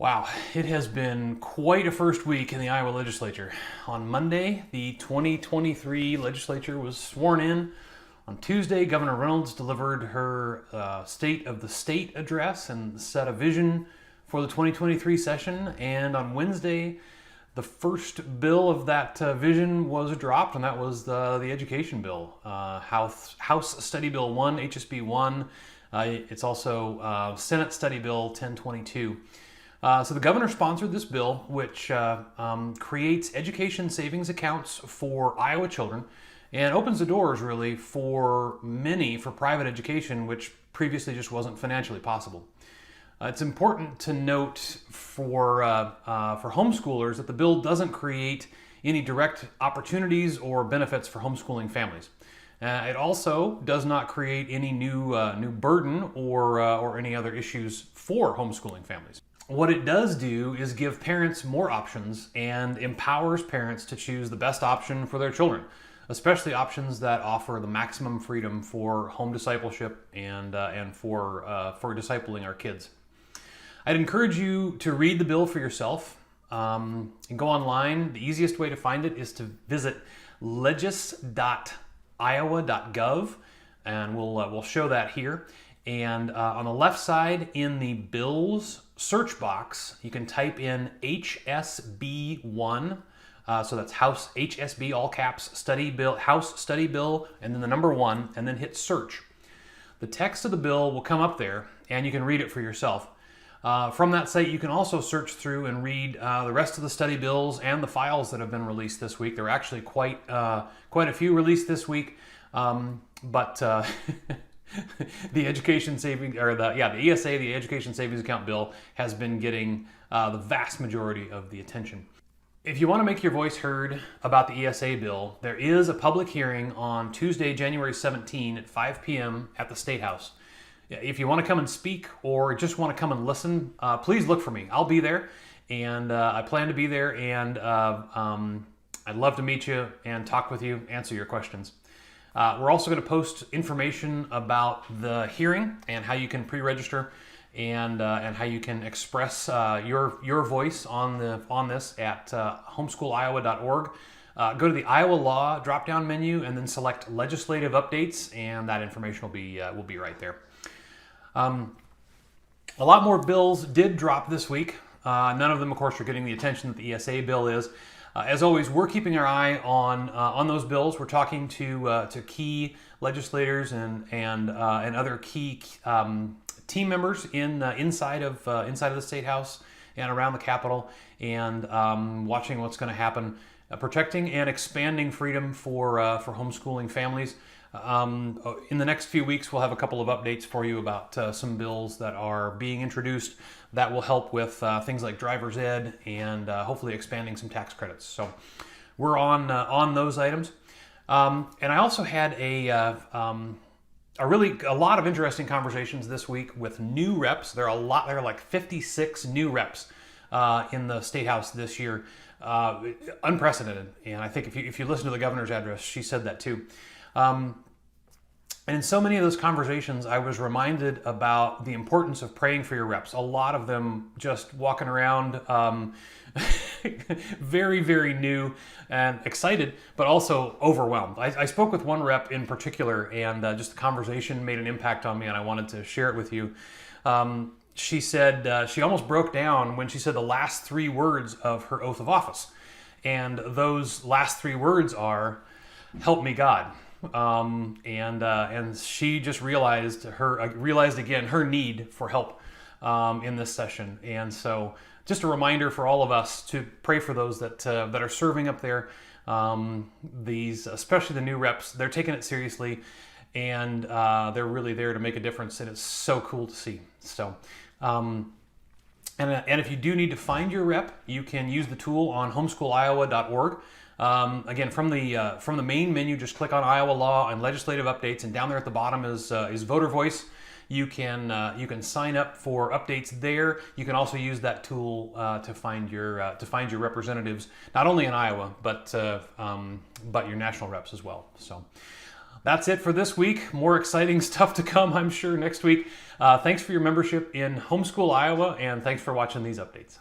Wow, it has been quite a first week in the Iowa legislature. On Monday, the 2023 legislature was sworn in. On Tuesday, Governor Reynolds delivered her State of the State address and set a vision for the 2023 session. And on Wednesday, the first bill of that vision was dropped, and that was the education bill, House Study Bill 1, HSB 1. It's also Senate Study Bill 1022. So the governor sponsored this bill, which creates education savings accounts for Iowa children and opens the doors really for private education, which previously just wasn't financially possible. It's important to note for homeschoolers that the bill doesn't create any direct opportunities or benefits for homeschooling families. It also does not create any new burden or any other issues for homeschooling families. What it does do is give parents more options and empowers parents to choose the best option for their children, especially options that offer the maximum freedom for home discipleship and for discipling our kids. I'd encourage you to read the bill for yourself and go online. The easiest way to find it is to visit legis.iowa.gov, and we'll show that here. And on the left side in the bills search box, you can type in HSB1. So that's House HSB, all caps, Study Bill, House Study Bill, and then the number 1, and then hit search. The text of the bill will come up there, and you can read it for yourself. From that site, you can also search through and read the rest of the study bills and the files that have been released this week. There were actually quite a few released this week, but the education savings, or the ESA, the Education Savings Account bill, has been getting the vast majority of the attention. If you want to make your voice heard about the ESA bill, there is a public hearing on Tuesday, January 17 at 5 p.m. at the State House. If you want to come and speak or just want to come and listen, please look for me. I'll be there, and I plan to be there, and I'd love to meet you and talk with you, answer your questions. We're also going to post information about the hearing and how you can pre-register and how you can express your voice on this at homeschooliowa.org. Go to the Iowa Law drop-down menu and then select Legislative Updates, and that information will be right there. A lot more bills did drop this week. None of them, of course, are getting the attention that the ESA bill is. As always, we're keeping our eye on those bills. We're talking to key legislators and other key team members inside of the State House and around the Capitol, and watching what's going to happen, protecting and expanding freedom for homeschooling families. In the next few weeks, we'll have a couple of updates for you about some bills that are being introduced that will help with things like driver's ed and hopefully expanding some tax credits. So we're on those items. And I also had a lot of interesting conversations this week with new reps. There are like 56 new reps in the State House this year, unprecedented. And I think if you listen to the governor's address, she said that too. And in so many of those conversations, I was reminded about the importance of praying for your reps. A lot of them just walking around very, very new and excited, but also overwhelmed. I spoke with one rep in particular, and just the conversation made an impact on me, and I wanted to share it with you. She said she almost broke down when she said the last 3 words of her oath of office. And those last 3 words are, "Help me God." And she just realized again her need for help in this session. And so just a reminder for all of us to pray for those that are serving up there. Especially the new reps, they're taking it seriously, and they're really there to make a difference, and it's so cool to see. So and if you do need to find your rep, you can use the tool on homeschooliowa.org. Again, from the main menu, just click on Iowa Law and Legislative Updates, and down there at the bottom is Voter Voice. You can sign up for updates there. You can also use that tool to find your representatives, not only in Iowa but your national reps as well. So, That's it for this week. More exciting stuff to come, I'm sure, next week. Thanks for your membership in Homeschool Iowa, and thanks for watching these updates.